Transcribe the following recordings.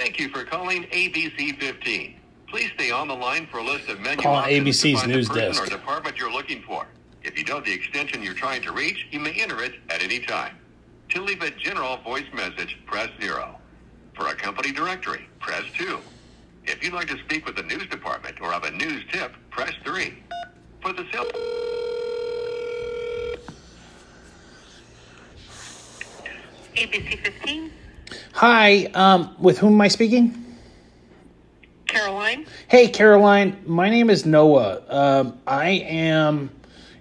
Thank you for calling ABC 15. Please stay on the line for a list of menu Call options ABC's to find news the person desk. or department you're looking for. If you know the extension you're trying to reach, you may enter it at any time. To leave a general voice message, press 0. For a company directory, press 2. If you'd like to speak with the news department or have a news tip, press 3. For the sales... ABC 15, Hi, with whom am I speaking? Caroline. Hey, Caroline. My name is Noah. I am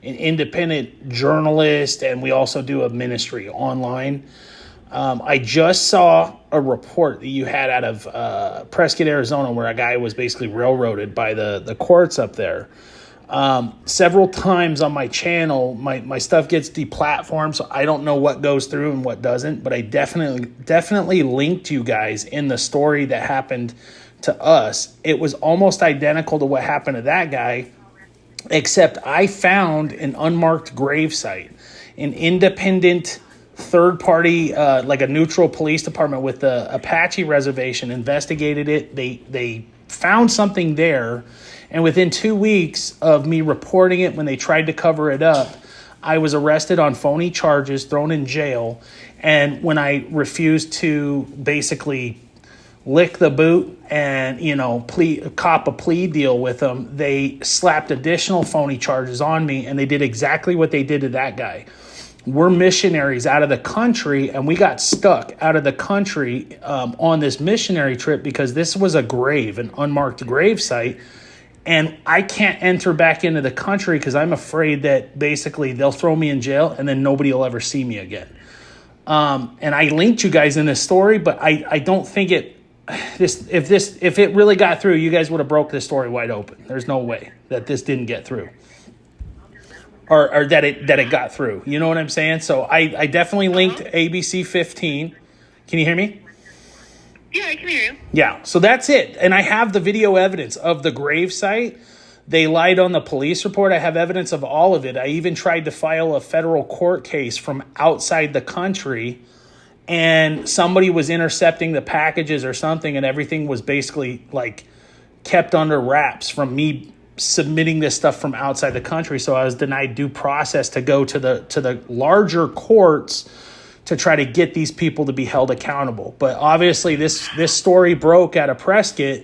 an independent journalist, and we also do a ministry online. I just saw a report that you had out of Prescott, Arizona, where a guy was basically railroaded by the courts up there. Several times on my channel, my stuff gets deplatformed, so I don't know what goes through and what doesn't, but I definitely linked you guys in the story that happened to us. It was almost identical to what happened to that guy, except I found an unmarked grave site. An independent third party, like a neutral police department with the Apache reservation, investigated it. They found something there. And within 2 weeks of me reporting it, when they tried to cover it up, I was arrested on phony charges, thrown in jail. And when I refused to basically lick the boot and, cop a plea deal with them, they slapped additional phony charges on me, and they did exactly what they did to that guy. We're missionaries out of the country, and we got stuck out of the country on this missionary trip because this was a grave, an unmarked grave site. And I can't enter back into the country because I'm afraid that basically they'll throw me in jail and then nobody will ever see me again. And I linked you guys in this story, but I don't think if it really got through, you guys would have broke this story wide open. There's no way that this didn't get through, or that it got through. You know what I'm saying? So I definitely linked ABC 15. Can you hear me? Yeah, I can hear you. Yeah, so that's it. And I have the video evidence of the grave site. They lied on the police report. I have evidence of all of it. I even tried to file a federal court case from outside the country, and somebody was intercepting the packages or something, and everything was basically like kept under wraps from me submitting this stuff from outside the country. So I was denied due process to go to the larger courts to try to get these people to be held accountable. But obviously this story broke out of Prescott,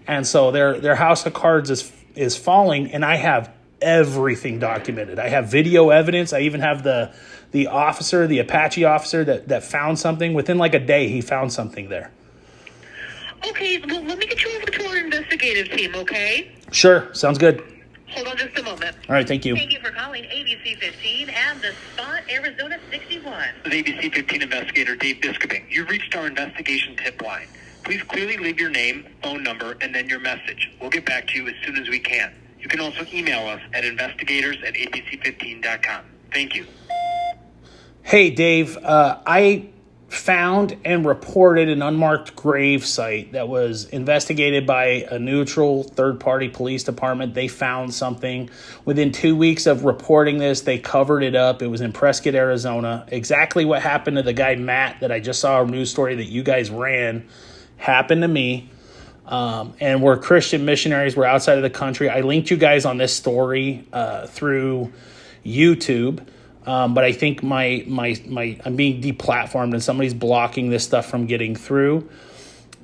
and so their house of cards is falling, and I have everything documented. I have video evidence. I even have the officer, the Apache officer that found something. Within like a day, he found something there. Okay, well, let me get you over to our investigative team, okay? Sure, sounds good. Hold on just a moment. All right, thank you. Thank you for calling ABC 15 and the spot Arizona 61. With ABC 15 investigator Dave Biskoping, you've reached our investigation tip line. Please clearly leave your name, phone number, and then your message. We'll get back to you as soon as we can. You can also email us at investigators@abc15.com. Thank you. Hey, Dave, I found and reported an unmarked grave site that was investigated by a neutral third-party police department. They found something. Within 2 weeks of reporting this, they covered it up. It was in Prescott, Arizona. Exactly what happened to the guy, Matt, that I just saw a news story that you guys ran, happened to me. And we're Christian missionaries. We're outside of the country. I linked you guys on this story through YouTube. But I think I'm being deplatformed and somebody's blocking this stuff from getting through.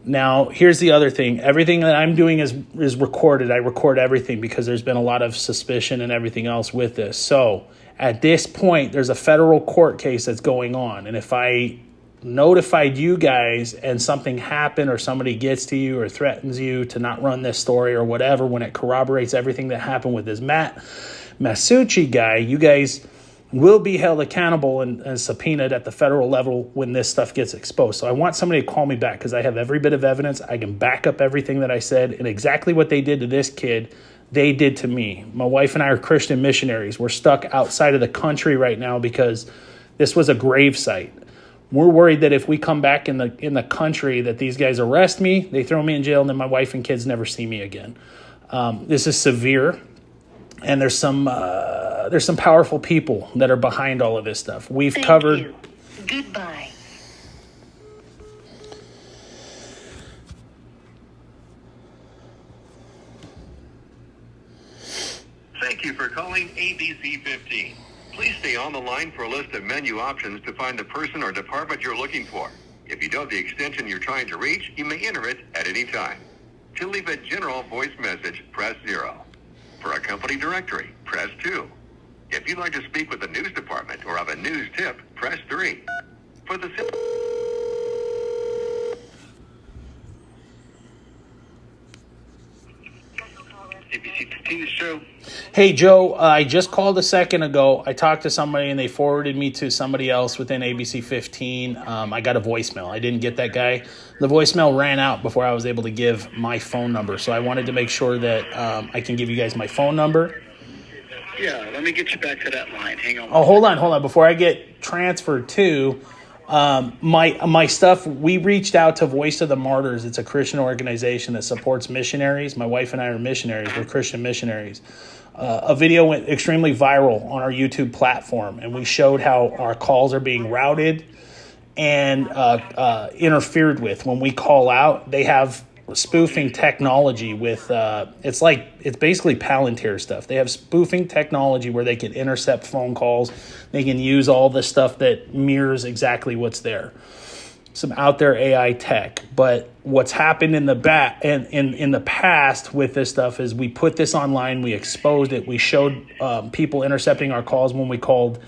Now, here's the other thing. Everything that I'm doing is recorded. I record everything because there's been a lot of suspicion and everything else with this. So at this point, there's a federal court case that's going on. And if I notified you guys and something happened or somebody gets to you or threatens you to not run this story or whatever, when it corroborates everything that happened with this Matt Masucci guy, you guys will be held accountable and subpoenaed at the federal level when this stuff gets exposed. So I want somebody to call me back because I have every bit of evidence. I can back up everything that I said, and exactly what they did to this kid, they did to me. My wife and I are Christian missionaries. We're stuck outside of the country right now because this was a grave site. We're worried that if we come back in the country that these guys arrest me, they throw me in jail, and then my wife and kids never see me again. This is severe, and there's some powerful people that are behind all of this stuff. Thank you. Goodbye. you for calling ABC 15. Please stay on the line for a list of menu options to find the person or department you're looking for. If you know the extension you're trying to reach, you may enter it at any time. To leave a general voice message, press 0. For a company directory, press 2. If you'd like to speak with the news department or have a news tip, press 3. For the ABC 15 show. Hey, Joe, I just called a second ago. I talked to somebody and they forwarded me to somebody else within ABC 15. I got a voicemail. I didn't get that guy. The voicemail ran out before I was able to give my phone number. So I wanted to make sure that I can give you guys my phone number. Yeah, let me get you back to that line. Hang on. Oh, hold on. Before I get transferred to my stuff, we reached out to Voice of the Martyrs. It's a Christian organization that supports missionaries. My wife and I are missionaries. We're Christian missionaries. A video went extremely viral on our YouTube platform, and we showed how our calls are being routed and interfered with. When we call out, they have spoofing technology with it's basically Palantir stuff. They have spoofing technology where they can intercept phone calls. They can use all the stuff that mirrors exactly what's there. Some out there AI tech. But what's happened in the past with this stuff is we put this online, we exposed it, we showed people intercepting our calls when we called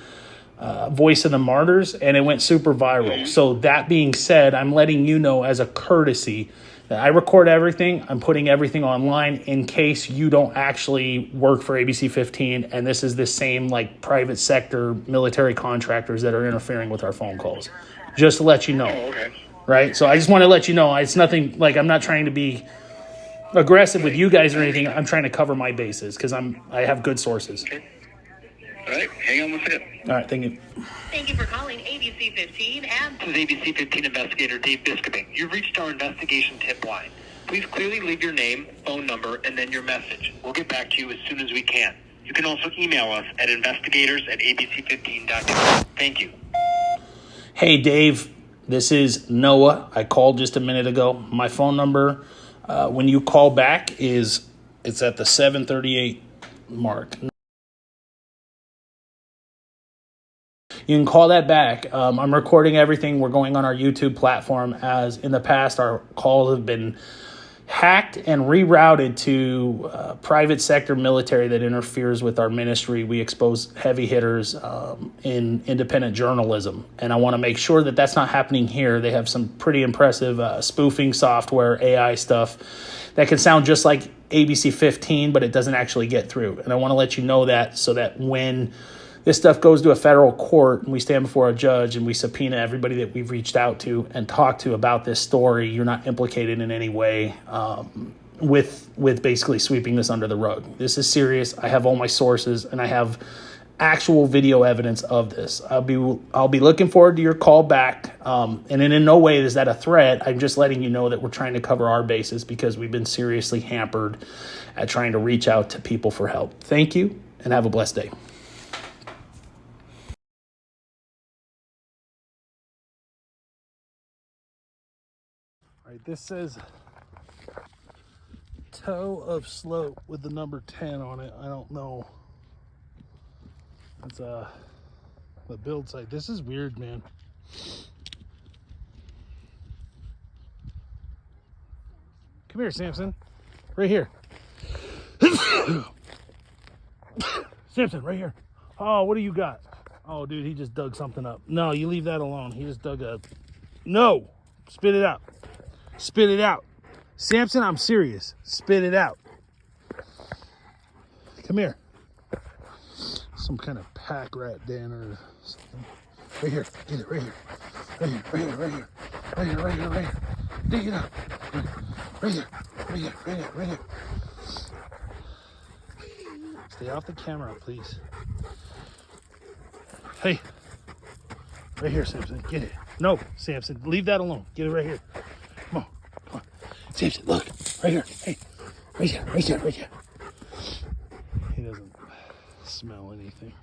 Voice of the Martyrs, and it went super viral. So that being said, I'm letting you know as a courtesy that I record everything. I'm putting everything online in case you don't actually work for ABC 15, and this is the same like private sector military contractors that are interfering with our phone calls. Just to let you know. Oh, okay. Right? So I just want to let you know. It's nothing like I'm not trying to be aggressive with you guys or anything. I'm trying to cover my bases because I have good sources. Okay. All right, hang on with it. All right, thank you. Thank you for calling ABC 15 and This is ABC 15 investigator Dave Biskuping. You've reached our investigation tip line. Please clearly leave your name, phone number, and then your message. We'll get back to you as soon as we can. You can also email us at investigators@abc15.com. Thank you. Hey, Dave, this is Noah. I called just a minute ago. My phone number, when you call back, it's at the 738 mark. You can call that back. I'm recording everything. We're going on our YouTube platform, as in the past our calls have been hacked and rerouted to private sector military that interferes with our ministry. We expose heavy hitters in independent journalism. And I want to make sure that that's not happening here. They have some pretty impressive spoofing software, AI stuff that can sound just like ABC 15, but it doesn't actually get through. And I want to let you know that so that when this stuff goes to a federal court and we stand before a judge and we subpoena everybody that we've reached out to and talked to about this story, you're not implicated in any way with basically sweeping this under the rug. This is serious. I have all my sources and I have actual video evidence of this. I'll be looking forward to your call back. And in no way is that a threat. I'm just letting you know that we're trying to cover our bases because we've been seriously hampered at trying to reach out to people for help. Thank you and have a blessed day. All right, this says toe of slope with the number 10 on it. I don't know. That's the build site. This is weird, man. Come here, Samson. Right here. Samson, right here. Oh, what do you got? Oh, dude, he just dug something up. No, you leave that alone. He just dug a... No! Spit it out. Spit it out. Samson, I'm serious. Spit it out. Come here. Some kind of pack rat den or something. Right here. Get it right here. Right here, right here, right here. Right here, right here, right here. Dig it up. Right here. Right here, right here, right here. Stay off the camera, please. Hey. Right here, Samson. Get it. No, Samson. Leave that alone. Get it right here. Come on. Come on. Samson, look. Right here. Hey. Right here. Right here. Right here. He doesn't smell anything.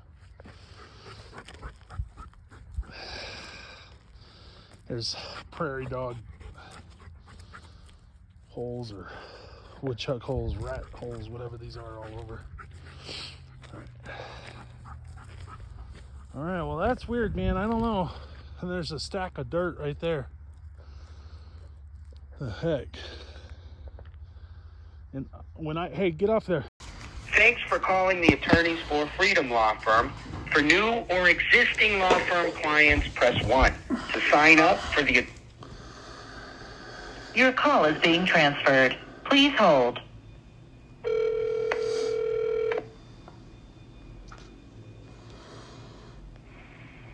There's prairie dog holes or woodchuck holes, rat holes, whatever these are all over. All right, well, that's weird, man. I don't know. And there's a stack of dirt right there. The heck? And hey, get off there. Thanks for calling the Attorneys for Freedom Law Firm. For new or existing law firm clients, press 1. To sign up for the... Your call is being transferred. Please hold.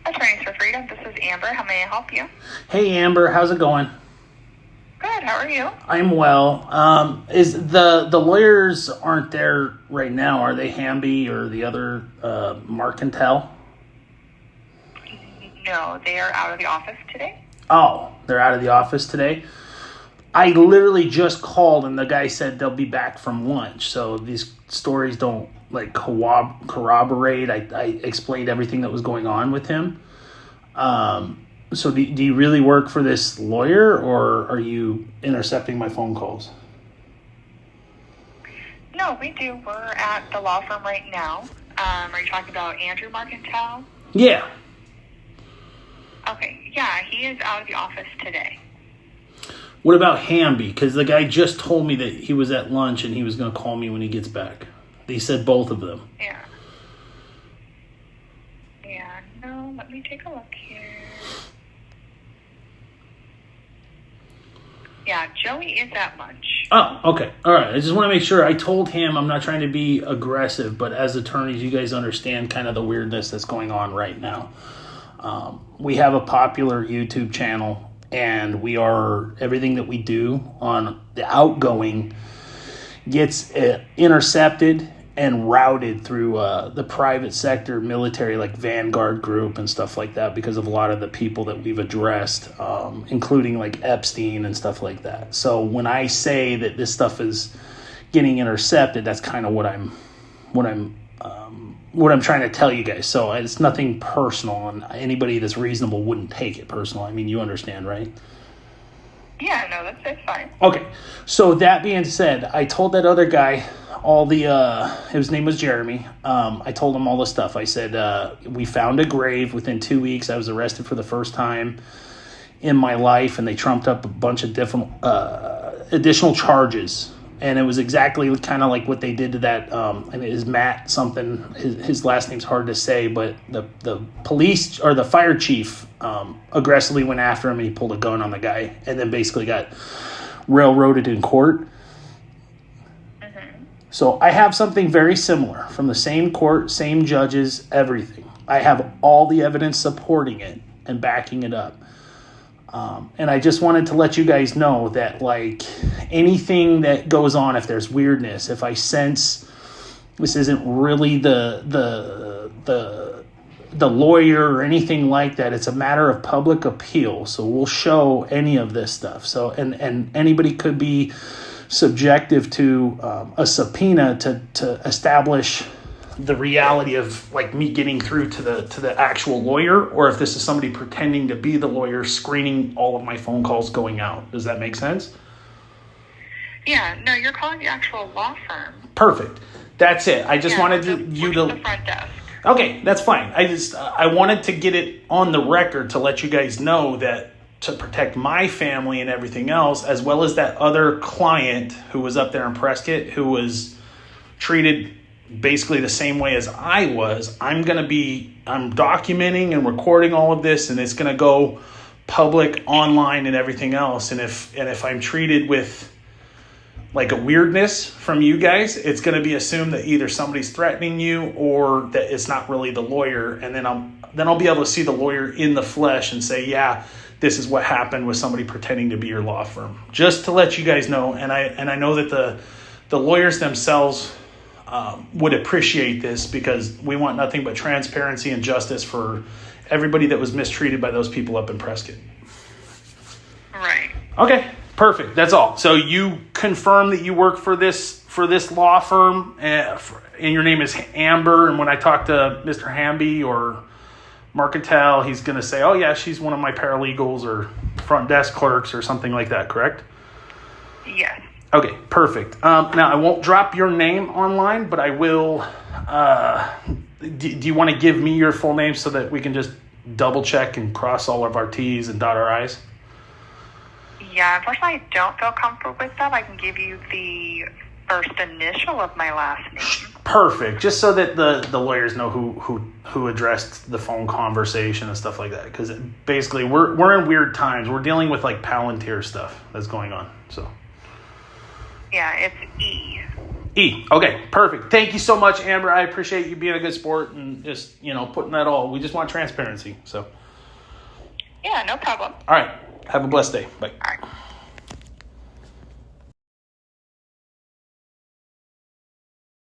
Attorneys for Freedom, this is Amber. How may I help you? Hey, Amber, how's it going? Good, how are you? I'm well. Is the lawyers aren't there right now? Are they Hamby or the other Marcantel? No, they are out of the office today. Oh, they're out of the office today? I literally just called and the guy said they'll be back from lunch. So these stories don't like corroborate. I explained everything that was going on with him. So do you really work for this lawyer, or are you intercepting my phone calls? No, we do. We're at the law firm right now. Are you talking about Andrew Marcantel? Yeah. Okay, yeah, he is out of the office today. What about Hamby? Because the guy just told me that he was at lunch and he was going to call me when he gets back. He said both of them. Yeah. Yeah, no, let me take a look here. Yeah, Joey is at lunch. Oh, okay. All right. I just want to make sure. I told him I'm not trying to be aggressive, but as attorneys, you guys understand kind of the weirdness that's going on right now. We have a popular YouTube channel, and everything that we do on the outgoing gets intercepted and routed through the private sector military, like Vanguard Group and stuff like that, because of a lot of the people that we've addressed, including like Epstein and stuff like that. So when I say that this stuff is getting intercepted, that's kind of what I'm trying to tell you guys. So it's nothing personal, and anybody that's reasonable wouldn't take it personal. I mean, you understand, right? Yeah, no, that's fine. Okay, so that being said, I told that other guy his name was Jeremy. I told him all the stuff. I said, we found a grave within 2 weeks. I was arrested for the first time in my life, and they trumped up a bunch of different additional charges. And it was exactly kind of like what they did to that, and it is Matt something, his last name's hard to say, but the police or the fire chief aggressively went after him, and he pulled a gun on the guy and then basically got railroaded in court. So I have something very similar from the same court, same judges, everything. I have all the evidence supporting it and backing it up. And I just wanted to let you guys know that, like, anything that goes on, if there's weirdness, if I sense this isn't really the lawyer or anything like that, it's a matter of public appeal. So we'll show any of this stuff. So and anybody could be subjective to a subpoena to establish the reality of like me getting through to the actual lawyer, or if this is somebody pretending to be the lawyer screening all of my phone calls going out. Does that make sense? Yeah, no, you're calling the actual law firm. Perfect. That's it. I just wanted you to... the front desk. Okay, that's fine. I wanted to get it on the record to let you guys know that to protect my family and everything else, as well as that other client who was up there in Prescott, who was treated basically the same way as I was. I'm documenting and recording all of this, and it's going to go public online and everything else. And if I'm treated with like a weirdness from you guys, it's going to be assumed that either somebody's threatening you or that it's not really the lawyer. And then I'll be able to see the lawyer in the flesh and say, yeah, this is what happened with somebody pretending to be your law firm. Just to let you guys know, and I know that the lawyers themselves would appreciate this, because we want nothing but transparency and justice for everybody that was mistreated by those people up in Prescott. Right. Okay, perfect. That's all. So you confirm that you work for this law firm, and your name is Amber. And when I talk to Mr. Hamby or Marcantel, he's going to say, oh, yeah, she's one of my paralegals or front desk clerks or something like that, correct? Yes. Okay, perfect. Now, I won't drop your name online, but I will do you want to give me your full name so that we can just double check and cross all of our T's and dot our I's? Yeah, unfortunately, I don't feel comfortable with that. I can give you the first initial of my last name. Perfect. Just so that the lawyers know who addressed the phone conversation and stuff like that. Because basically, we're in weird times. We're dealing with like Palantir stuff that's going on. So. Yeah, it's E. E. Okay, perfect. Thank you so much, Amber. I appreciate you being a good sport and just, putting that all. We just want transparency. So. Yeah, no problem. All right. Have a blessed day. Bye. All right.